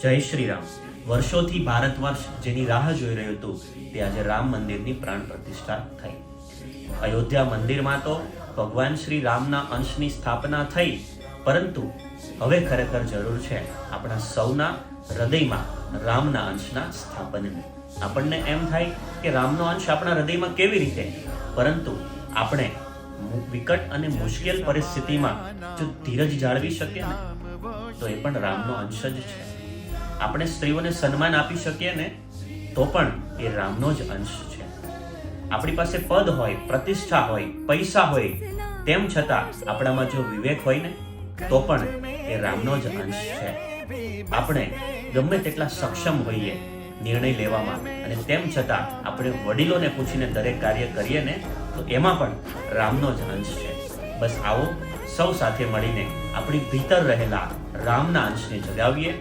જય શ્રી રામ. વર્ષોથી ભારત વર્ષ જેની રાહ જોઈ રહ્યું હતું તે આજે રામ મંદિરની પ્રાણ પ્રતિષ્ઠા થઈ. અયોધ્યા મંદિરમાં તો ભગવાન શ્રી રામના અંશની સ્થાપના થઈ, પરંતુ હવે ખરેખર જરૂર છે આપણા સૌના હૃદયમાં રામના અંશના સ્થાપનની. આપણને એમ થાય કે રામનો અંશ આપણા હૃદયમાં કેવી રીતે, પરંતુ આપણે વિકટ અને મુશ્કેલ પરિસ્થિતિમાં જો ધીરજ જાળવી શકીએ ને તો એ પણ રામનો અંશ જ છે. આપણે સ્ત્રીઓને સન્માન આપી શકીએ ને તો પણ એ રામનો જ અંશ છે. આપણી પાસે પદ હોય, પ્રતિષ્ઠા હોય, પૈસા હોય, તેમ છતાં આપણામાં જો વિવેક હોય ને તો પણ એ રામનો જ અંશ છે. આપણે ગમે તેટલા સક્ષમ હોઈએ નિર્ણય લેવામાં, અને તેમ છતાં આપણે વડીલોને પૂછીને દરેક કાર્ય કરીએ ને તો એમાં પણ રામનો જ અંશ છે. બસ આવો સૌ સાથે મળીને આપણી ભીતર રહેલા રામના અંશને જગાવીએ